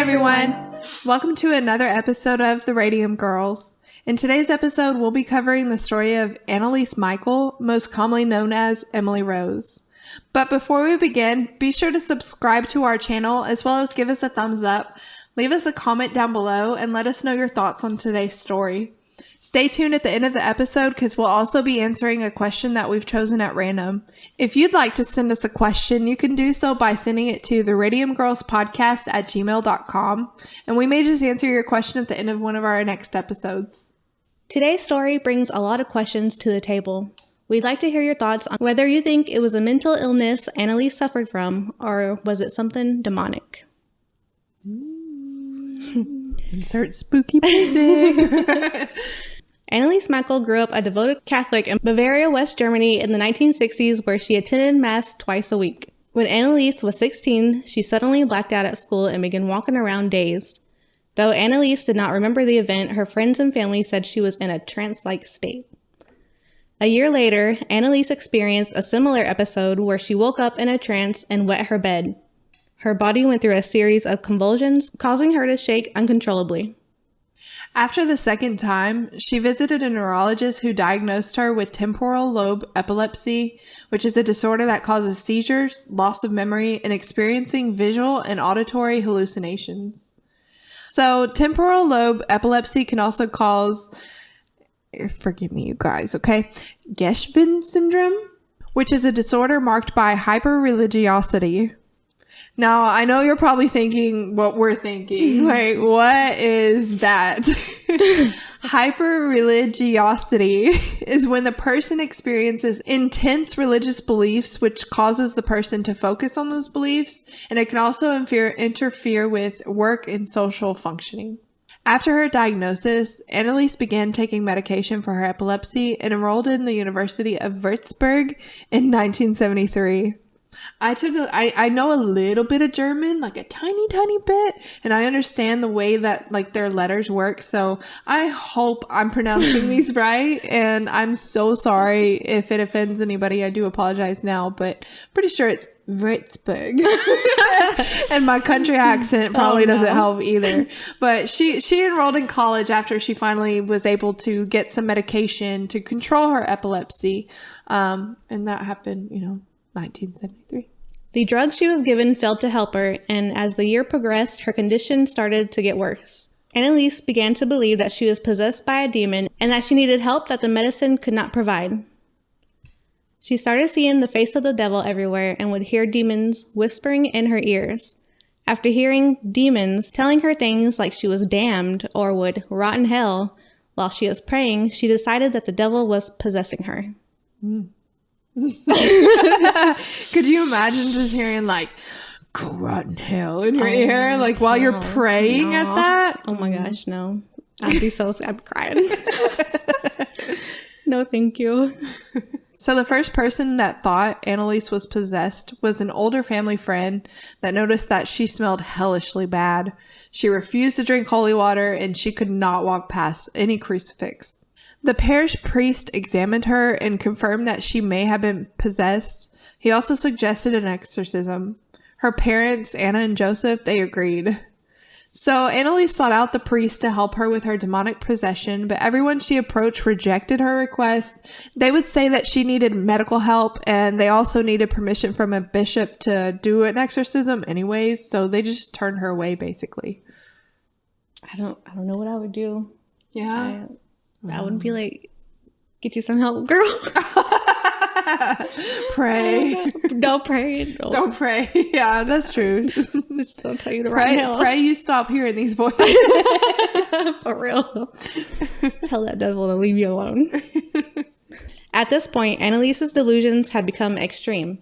everyone! Welcome to another episode of The Radium Girls. In today's episode, we'll be covering the story of Annaliese Michel, most commonly known as Emily Rose. But before we begin, be sure to subscribe to our channel as well as give us a thumbs up. Leave us a comment down below and let us know your thoughts on today's story. Stay tuned at the end of the episode because we'll also be answering a question that we've chosen at random. If you'd like to send us a question, you can do so by sending it to theradiumgirlspodcast at gmail.com, and we may just answer your question at the end of one of our next episodes. Today's story brings a lot of questions to the table. We'd like to hear your thoughts on whether you think it was a mental illness Annaliese suffered from, or was it something demonic? Insert spooky music. Annaliese Michel grew up a devoted Catholic in Bavaria, West Germany in the 1960s, where she attended Mass twice a week. When Annaliese was 16, she suddenly blacked out at school and began walking around dazed. Though Annaliese did not remember the event, her friends and family said she was in a trance-like state. A year later, Annaliese experienced a similar episode where she woke up in a trance and wet her bed. Her body went through a series of convulsions, causing her to shake uncontrollably. After the second time, she visited a neurologist who diagnosed her with temporal lobe epilepsy, which is a disorder that causes seizures, loss of memory, and experiencing visual and auditory hallucinations. So, temporal lobe epilepsy can also cause, forgive me you guys, okay, Geschwin syndrome, which is a disorder marked by hyperreligiosity. Now, I know you're probably thinking what we're thinking. Like, what is that? Hyperreligiosity is when the person experiences intense religious beliefs, which causes the person to focus on those beliefs, and it can also interfere with work and social functioning. After her diagnosis, Annaliese began taking medication for her epilepsy and enrolled in the University of Würzburg in 1973. I know a little bit of German, like a tiny bit, and I understand the way that like their letters work, so I hope I'm pronouncing these right, and I'm so sorry if it offends anybody. I do apologize now, but pretty sure it's Würzburg. And my country accent probably doesn't help either. But she enrolled in college after she finally was able to get some medication to control her epilepsy, and that happened, 1973. The drug she was given failed to help her, and as the year progressed, her condition started to get worse. Annaliese began to believe that she was possessed by a demon and that she needed help that the medicine could not provide. She started seeing the face of the devil everywhere and would hear demons whispering in her ears. After hearing demons telling her things like she was damned or would rot in hell while she was praying, she decided that the devil was possessing her. Could you imagine just hearing like "go rot in hell" in your ear, like while you're praying at that? Oh my gosh, no. I'd crying. No, thank you. So the first person that thought Annaliese was possessed was an older family friend that noticed that she smelled hellishly bad. She refused to drink holy water and she could not walk past any crucifix. The parish priest examined her and confirmed that she may have been possessed. He also suggested an exorcism. Her parents, Anna and Joseph, they agreed. So Annaliese sought out the priest to help her with her demonic possession, but everyone she approached rejected her request. They would say that she needed medical help, and they also needed permission from a bishop to do an exorcism anyways, so they just turned her away, basically. I don't know what I would do. Yeah. I would be like, get you some help, girl. Pray. Don't pray. Don't pray. Yeah, that's true. Just don't tell you to pray. Pray you stop hearing these voices. For real. Tell that devil to leave you alone. At this point, Annaliese's delusions had become extreme.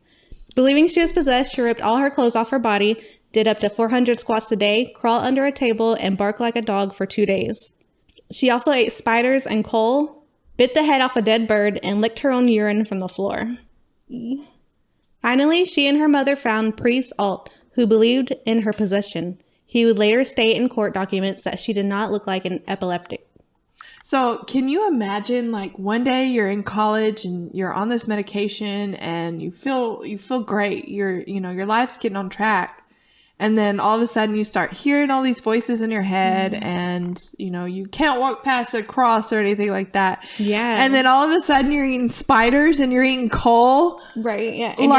Believing she was possessed, she ripped all her clothes off her body, did up to 400 squats a day, crawl under a table, and bark like a dog for 2 days. She also ate spiders and coal, bit the head off a dead bird, and licked her own urine from the floor. Finally, she and her mother found priest Alt, who believed in her possession. He would later state in court documents that she did not look like an epileptic. So can you imagine, like, one day you're in college and you're on this medication and you feel great. Your life's getting on track. And then all of a sudden you start hearing all these voices in your head and, you know, you can't walk past a cross or anything like that. Yeah. And then all of a sudden you're eating spiders and you're eating coal. Right. Yeah. And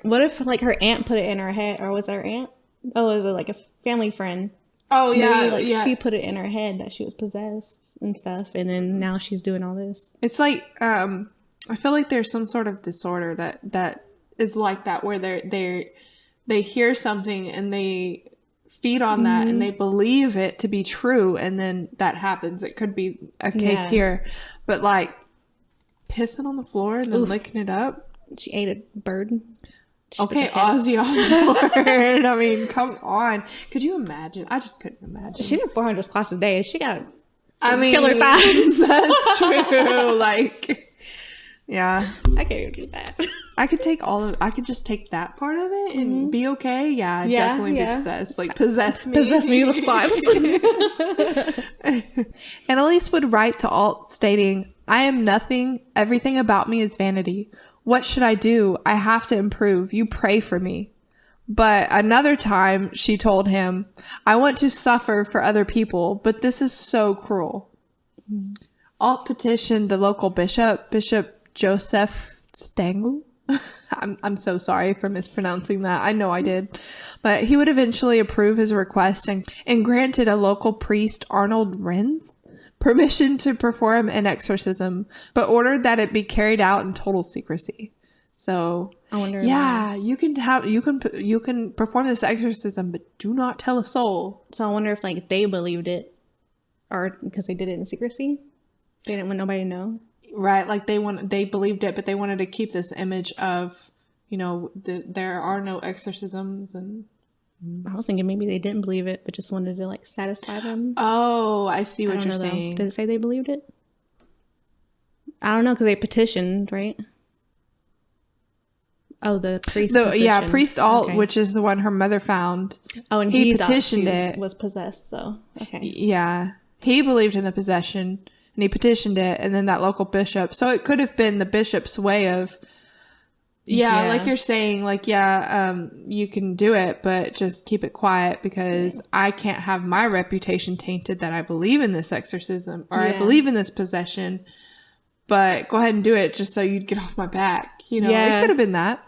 what if like her aunt put it in her head, or was her aunt? Oh, was it like a family friend? Oh, yeah. Maybe she put it in her head that she was possessed and stuff. And then now she's doing all this. It's like, I feel like there's some sort of disorder that is like that, where they hear something and they feed on that and they believe it to be true, and then that happens. It could be a case here, but like pissing on the floor and then licking it up. She ate a bird. Okay, Ozzy Osbourne. I mean, come on. Could you imagine? I just couldn't imagine. She did 400 squats a day. She got killer thighs. That's true. Like, yeah. I can't even do that. I could just take that part of it and be okay. Yeah, I'd definitely be possessed. Like, possess me. Possess me with squats. Annaliese would write to Alt stating, "I am nothing. Everything about me is vanity. What should I do? I have to improve. You pray for me." But another time she told him, "I want to suffer for other people, but this is so cruel." Alt petitioned the local Bishop Joseph Stengel. I'm so sorry for mispronouncing that. I know I did. But he would eventually approve his request and granted a local priest, Arnold Renz, permission to perform an exorcism, but ordered that it be carried out in total secrecy. So, I wonder. Yeah, you can perform this exorcism, but do not tell a soul. So I wonder if like they believed it, or because they did it in secrecy, they didn't want nobody to know. Right, like they believed it, but they wanted to keep this image of, you know, there are no exorcisms. And I was thinking maybe they didn't believe it, but just wanted to like satisfy them. Oh, I see what you're saying. Did it say they believed it? I don't know, because they petitioned, right? Oh, the priest. Yeah, Priest Alt, which is the one her mother found. Oh, and he petitioned it. Was possessed, so okay. Yeah, he believed in the possession. And he petitioned it, and then that local bishop. So it could have been the bishop's way of, like you're saying, like, you can do it, but just keep it quiet, because I can't have my reputation tainted that I believe in this exorcism, or I believe in this possession, but go ahead and do it just so you'd get off my back. You know, it could have been that.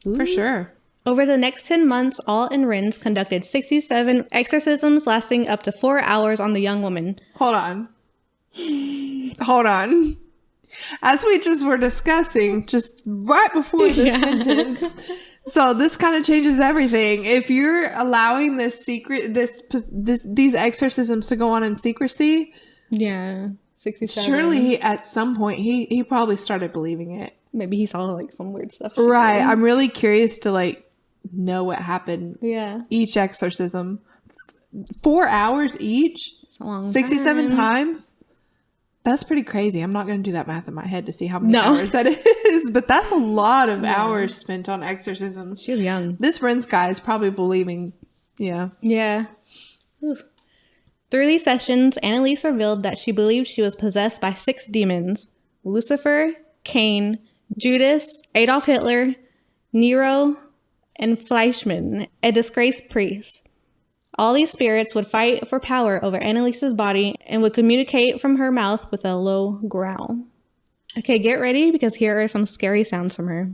Ooh. For sure. Over the next 10 months, Alt and Renz conducted 67 exorcisms lasting up to 4 hours on the young woman. Hold on. As we just were discussing just right before this sentence. So this kind of changes everything. If you're allowing these exorcisms to go on in secrecy. Yeah. 67. Surely at some point he probably started believing it. Maybe he saw like some weird stuff. Right. I'm really curious to like know what happened. Yeah. Each exorcism. 4 hours each? It's a long 67 time. times? That's pretty crazy. I'm not going to do that math in my head to see how many hours that is, but that's a lot of hours spent on exorcisms. She was young. This Renz guy is probably believing, Yeah. Oof. Through these sessions, Anneliese revealed that she believed she was possessed by 6 demons: Lucifer, Cain, Judas, Adolf Hitler, Nero, and Fleischmann, a disgraced priest. All these spirits would fight for power over Annaliese's body and would communicate from her mouth with a low growl. Okay, get ready, because here are some scary sounds from her.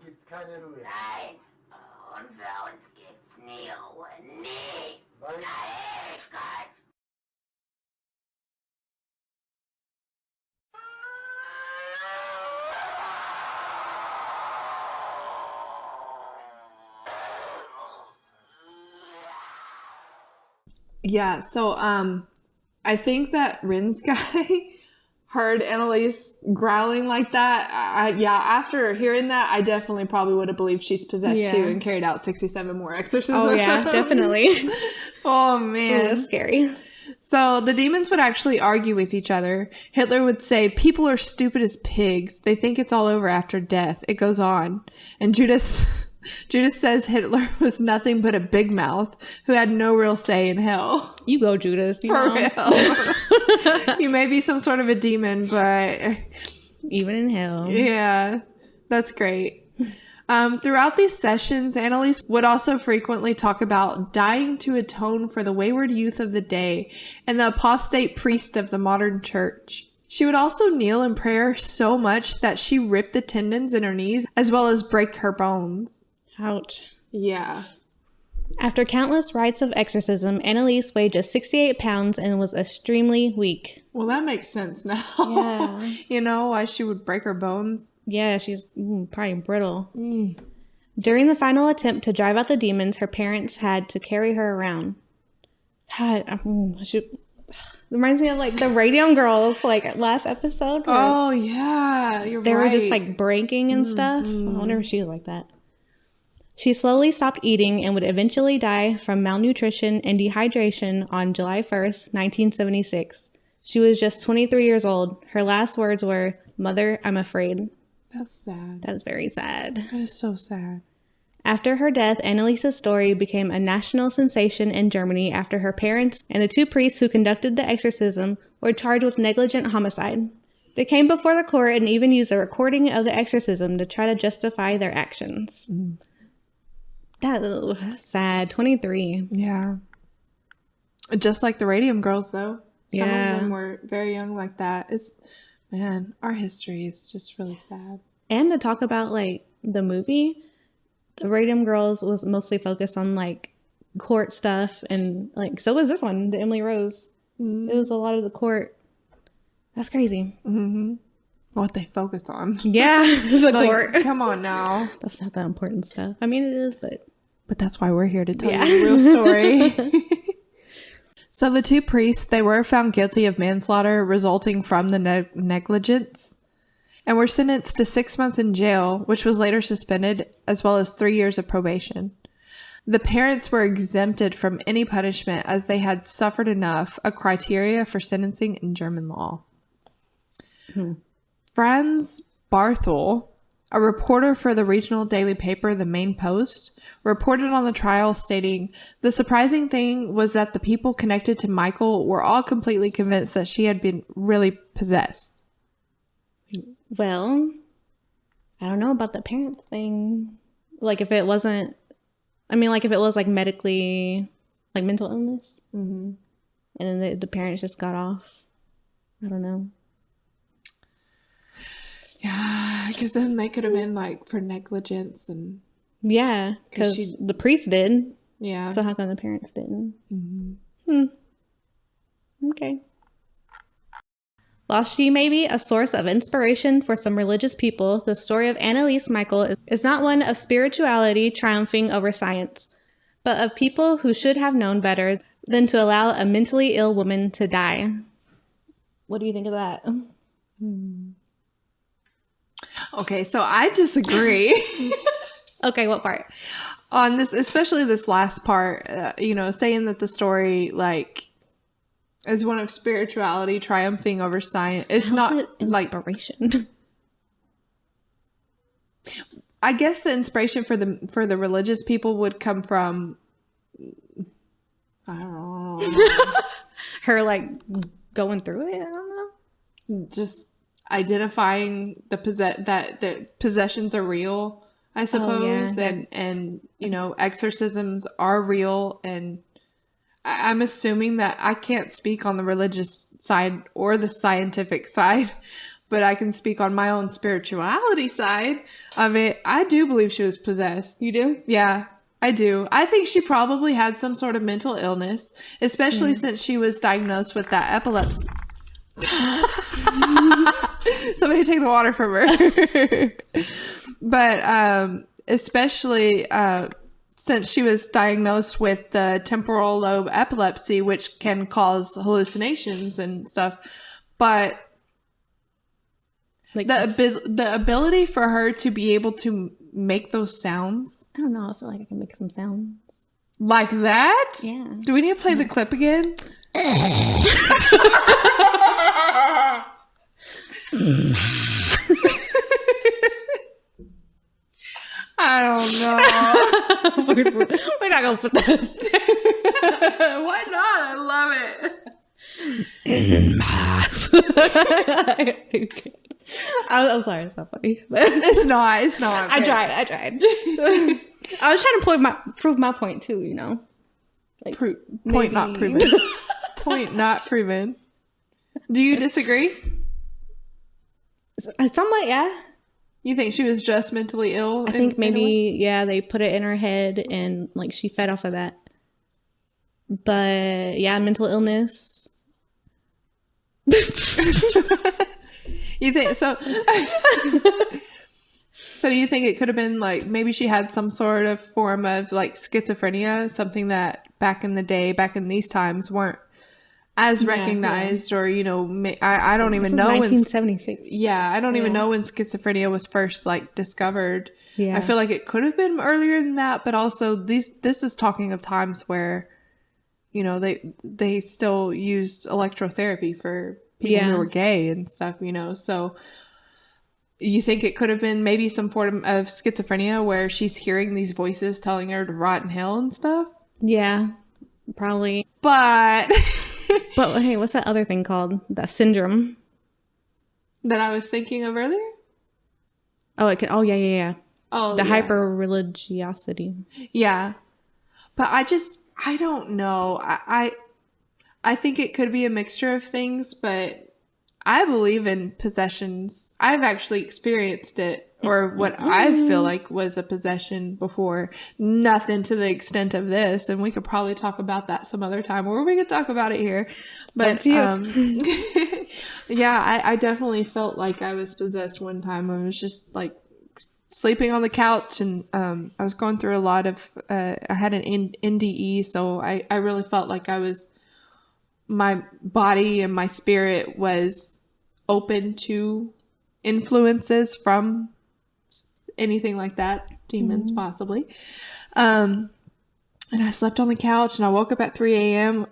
gibt's keine Ruhe. Nein. Und für uns gibt's nie Ruhe. Nie. Weil In der Ewigkeit. Yeah, so I think that Rin's guy heard Annalise growling like that. After hearing that, I definitely probably would have believed she's possessed too and carried out 67 more exorcisms. Oh, yeah, definitely. Oh, man. That's scary. So the demons would actually argue with each other. Hitler would say, people are stupid as pigs. They think it's all over after death. It goes on. And Judas says Hitler was nothing but a big mouth who had no real say in hell. You go, Judas. You For know? real. You may be some sort of a demon, but Even in hell. yeah, that's great. Throughout these sessions, Annalise would also frequently talk about dying to atone for the wayward youth of the day and the apostate priest of the modern church. She would also kneel in prayer so much that she ripped the tendons in her knees as well as break her bones. Ouch. Yeah. After countless rites of exorcism, Annalise weighed just 68 pounds and was extremely weak. Well, that makes sense now. Yeah. You know why she would break her bones? Yeah, she's probably brittle. During the final attempt to drive out the demons, her parents had to carry her around. God, reminds me of like the Radium Girls, like last episode. Where Oh, yeah. they were just like breaking and stuff. I wonder if she was like that. She slowly stopped eating and would eventually die from malnutrition and dehydration on July 1st, 1976. She was just 23 years old. Her last words were, "Mother, I'm afraid." That's sad. That's very sad. That is so sad. After her death, Annaliese's story became a national sensation in Germany after her parents and the two priests who conducted the exorcism were charged with negligent homicide. They came before the court and even used a recording of the exorcism to try to justify their actions. That's sad. 23. Yeah. Just like the Radium Girls, though. Some Yeah. of them were very young like that. Man, our history is just really sad. And to talk about like the movie, the Radium Girls was mostly focused on like court stuff, and like so was this one, the Emily Rose. It was a lot of the court. That's crazy. What they focus on. Yeah, the Like, court. come on now. That's not that important stuff. I mean, it is, but That's why we're here to tell you the real story. So the two priests, they were found guilty of manslaughter resulting from the negligence and were sentenced to 6 months in jail, which was later suspended, as well as 3 years of probation. The parents were exempted from any punishment as they had suffered enough, a criteria for sentencing in German law. Franz Barthel, a reporter for the regional daily paper, The Main Post, reported on the trial stating, "The surprising thing was that the people connected to Michael were all completely convinced that she had been really possessed." well, I don't know about the parents thing. Like if it wasn't, I mean, like if it was like medically, like mental illness, and then the parents just got off. I don't know. Yeah, because then they could have been like for negligence and Yeah, because the priest did. yeah. So how come the parents didn't? Okay. While she may be a source of inspiration for some religious people, the story of Annaliese Michel is not one of spirituality triumphing over science, but of people who should have known better than to allow a mentally ill woman to die. What do you think of that? Okay, so I disagree Okay, what part? on this, especially this last part, saying that the story like is one of spirituality triumphing over science. It's How's not it like, inspiration. I guess the inspiration for the religious people would come from, I don't know, Her like going through it. I don't know. just identifying that the possessions are real, I suppose, and exorcisms are real, and I'm assuming that I can't speak on the religious side or the scientific side, but I can speak on my own spirituality side of it. I do believe she was possessed. You do? Yeah, I do. I think she probably had some sort of mental illness, especially since she was diagnosed with that epilepsy. Somebody take the water from her. But especially since she was diagnosed with the temporal lobe epilepsy, which can cause hallucinations and stuff. But like the ability for her to be able to make those sounds. I don't know. I feel like I can make some sounds. Like that? Yeah. Do we need to play the clip again? I don't know. We're not gonna put that. Why not? I love it. I'm sorry, it's not funny. It's not. It's not. I tried. I was trying to prove my point too. You know, like point not proven. Point not proven. Do you disagree? Somewhat, yeah. You think she was just mentally ill? I think maybe, yeah, they put it in her head and like she fed off of that. But yeah, mental illness. You think so? So do you think it could have been like maybe she had some sort of form of like schizophrenia, something that back in the day, back in these times, weren't as recognized, or you know, I don't even know. 1976. I don't even know when schizophrenia was first like discovered. Yeah, I feel like it could have been earlier than that, but also this is talking of times where, you know, they still used electrotherapy for people who were gay and stuff, you know. So you think it could have been maybe some form of schizophrenia where she's hearing these voices telling her to rot in hell and stuff? Yeah, probably. But hey, what's that other thing called? That syndrome that I was thinking of earlier? Oh, it can. Oh, yeah. Oh, the hyper religiosity. Yeah, but I don't know. I think it could be a mixture of things, but I believe in possessions. I've actually experienced it, or what I feel like was a possession before. Nothing to the extent of this, and we could probably talk about that some other time, or we could talk about it here. But yeah, I definitely felt like I was possessed one time. I was just like sleeping on the couch, and I was going through a lot of. I had an NDE, so I really felt like my body and my spirit was open to influences from anything like that, demons possibly. And I slept on the couch, and I woke up at 3 a.m.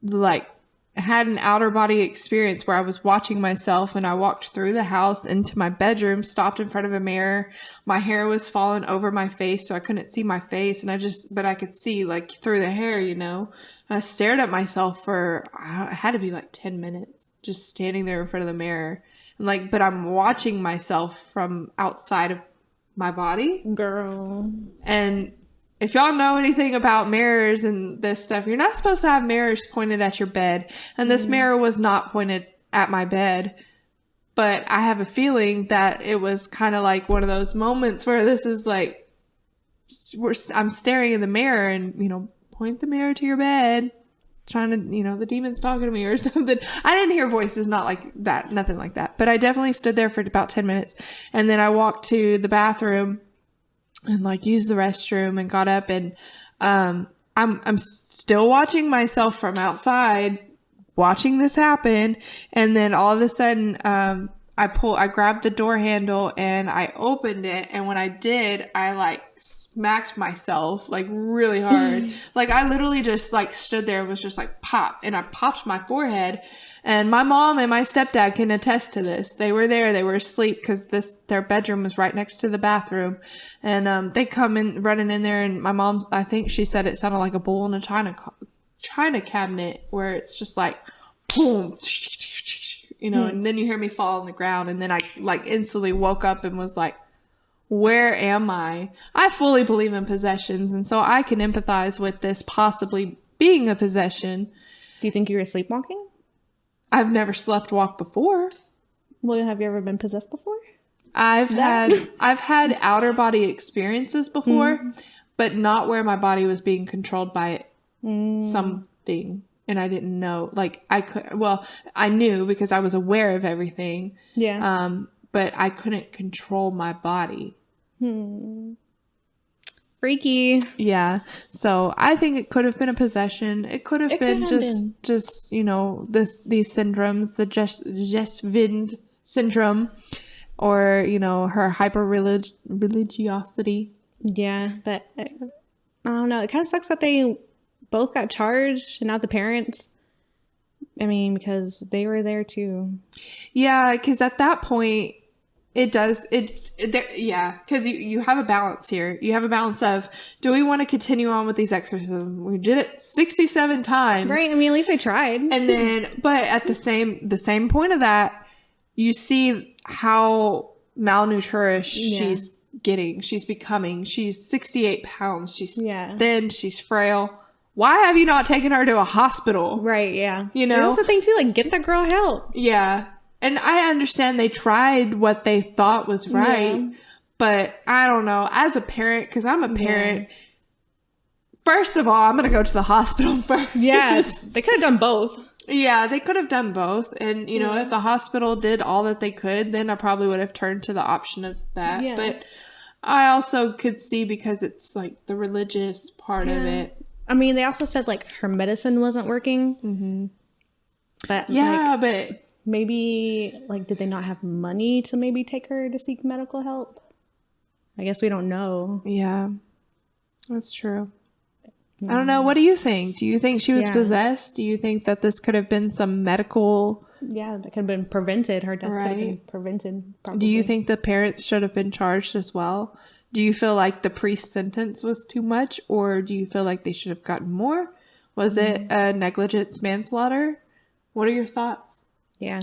like had an outer body experience where I was watching myself, and I walked through the house into my bedroom, stopped in front of a mirror. My hair was falling over my face, so I couldn't see my face, but I could see like through the hair, you know. I stared at myself for, it had to be like 10 minutes, just standing there in front of the mirror. And but I'm watching myself from outside of my body. Girl. And if y'all know anything about mirrors and this stuff, you're not supposed to have mirrors pointed at your bed. And this mirror was not pointed at my bed. But I have a feeling that it was kind of like one of those moments where this is like, I'm staring in the mirror and, you know, point the mirror to your bed, trying to, you know, the demon's talking to me or something. I didn't hear voices, not like that, nothing like that. But I definitely stood there for about 10 minutes. And then I walked to the bathroom and like used the restroom and got up, and I'm still watching myself from outside, watching this happen. And then all of a sudden, I grabbed the door handle and I opened it. And when I did, I like smacked myself like really hard. Like I literally just like stood there and was just like pop, and I popped my forehead. And my mom and my stepdad can attest to this. They were there. They were asleep because their bedroom was right next to the bathroom. And they come in running in there, and my mom, I think she said it sounded like a bull in a china cabinet, where it's just like boom, you know, and then you hear me fall on the ground, and then I like instantly woke up and was like, where am I? I fully believe in possessions, and so I can empathize with this possibly being a possession. Do you think you were sleepwalking? I've never slept walk before. Well, have you ever been possessed before? I've had outer body experiences before, but not where my body was being controlled by something and I didn't know. Like I knew because I was aware of everything. Yeah. But I couldn't control my body. Freaky. Yeah. So I think it could have been a possession. It could have been just you know, these syndromes, the Just-Wind syndrome, or, you know, her religiosity. Yeah, but I don't know. It kind of sucks that they both got charged and not the parents. I mean, because they were there too. Yeah, because at that point, because you have a balance here. You have a balance of, do we want to continue on with these exorcisms? We did it 67 times. Right. I mean, at least I tried. And then, but at the same point of that, you see how malnourished she's getting. She's becoming. She's 68 pounds. She's thin. She's frail. Why have you not taken her to a hospital? Right, yeah. You know? That's the thing, too. Like, get that girl help. Yeah. And I understand they tried what they thought was right. Yeah. But I don't know. As a parent, because I'm a parent, first of all, I'm going to go to the hospital first. Yes. They could have done both. Yeah, they could have done both. And, you know, if the hospital did all that they could, then I probably would have turned to the option of that. Yeah. But I also could see, because it's like the religious part of it. I mean, they also said like her medicine wasn't working. Mm-hmm. But but maybe like, did they not have money to maybe take her to seek medical help? I guess we don't know. Yeah, that's true. I don't know. What do you think? Do you think she was possessed? Do you think that this could have been some medical? Yeah, that could have been prevented. Her death could have been prevented. Probably. Do you think the parents should have been charged as well? Do you feel like the priest's sentence was too much, or do you feel like they should have gotten more? Was it a negligence manslaughter? What are your thoughts? Yeah.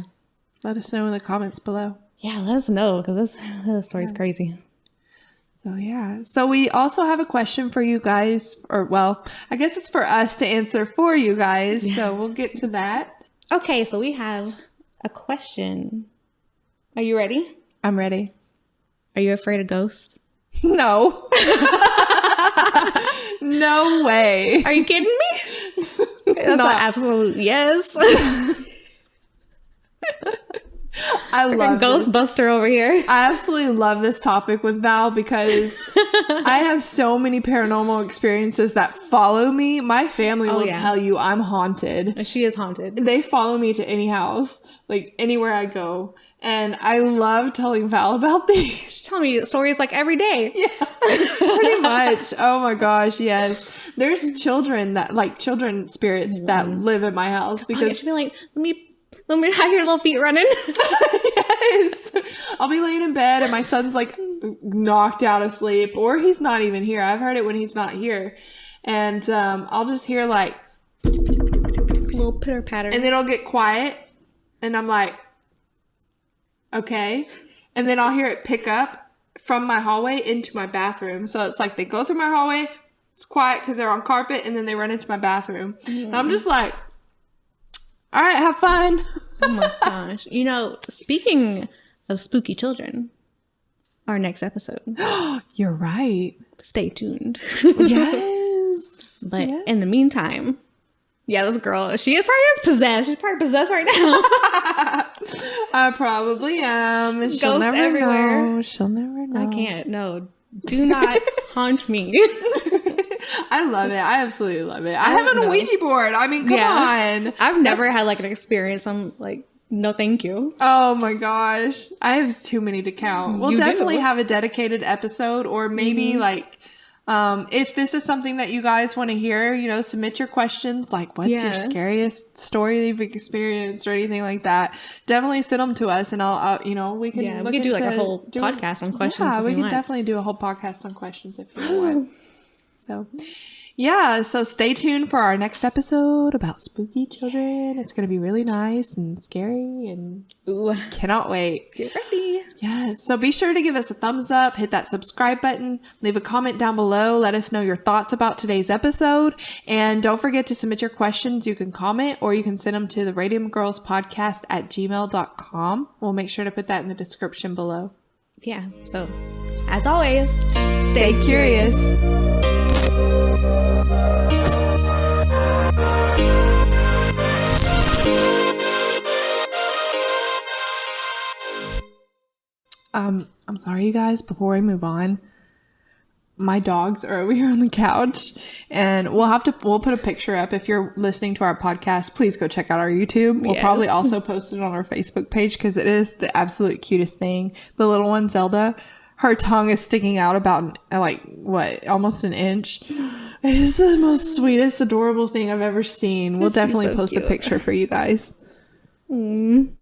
Let us know in the comments below. Yeah, let us know, because this story's crazy. So, yeah. So, we also have a question for you guys. Or, well, I guess it's for us to answer for you guys. Yeah. So, we'll get to that. Okay, so we have a question. Are you ready? I'm ready. Are you afraid of ghosts? No. No way. Are you kidding me? That's an absolute yes. I love Ghostbuster over here. I absolutely love this topic with Val, because I have so many paranormal experiences that follow me. My family will tell you I'm haunted. She is haunted. They follow me to any house, like anywhere I go. And I love telling Val about these. She's telling me stories like every day. Yeah, pretty much. Oh my gosh, yes. There's children spirits that live in my house, because she'd be like, let me have your little feet running. Yes. I'll be laying in bed and my son's like knocked out of sleep, or he's not even here. I've heard it when he's not here. And I'll just hear like little pitter patter. And then it'll get quiet. And I'm like, okay. And then I'll hear it pick up from my hallway into my bathroom. So it's like they go through my hallway, it's quiet because they're on carpet, and then they run into my bathroom. Mm. And I'm just like, all right, have fun. Oh my gosh. You know, speaking of spooky children, our next episode. You're right. Stay tuned. Yes. But in the meantime, this girl, she probably is possessed. She's probably possessed right now. I probably am. She'll never everywhere. know. She'll never know. I can't. No. Do not haunt me. I love it. I absolutely love it. I have a Ouija board. I mean, come on. I've never had like an experience. I'm like, no, thank you. Oh my gosh. I have too many to count. We'll definitely have a dedicated episode, or maybe like, if this is something that you guys want to hear, you know, submit your questions. Like, what's your scariest story you've experienced, or anything like that? Definitely send them to us, and I'll we can we can do like a whole podcast on questions. Yeah, we can definitely do a whole podcast on questions if you want. So, Yeah, so stay tuned for our next episode about spooky children. It's going to be really nice and scary and Ooh, cannot wait. get ready. Yeah, so be sure to give us a thumbs up, hit that subscribe button, leave a comment down below, let us know your thoughts about today's episode, and don't forget to submit your questions. You can comment or you can send them to theradiumgirlspodcast at gmail.com. We'll make sure to put that in the description below. Yeah, so as always, Stay curious. I'm sorry, you guys, before we move on, my dogs are over here on the couch, and we'll put a picture up. If you're listening to our podcast, please go check out our YouTube. We'll probably also post it on our Facebook page because it is the absolute cutest thing. The little one, Zelda, her tongue is sticking out about almost an inch. It is the most sweetest, adorable thing I've ever seen. We'll definitely post a picture for you guys.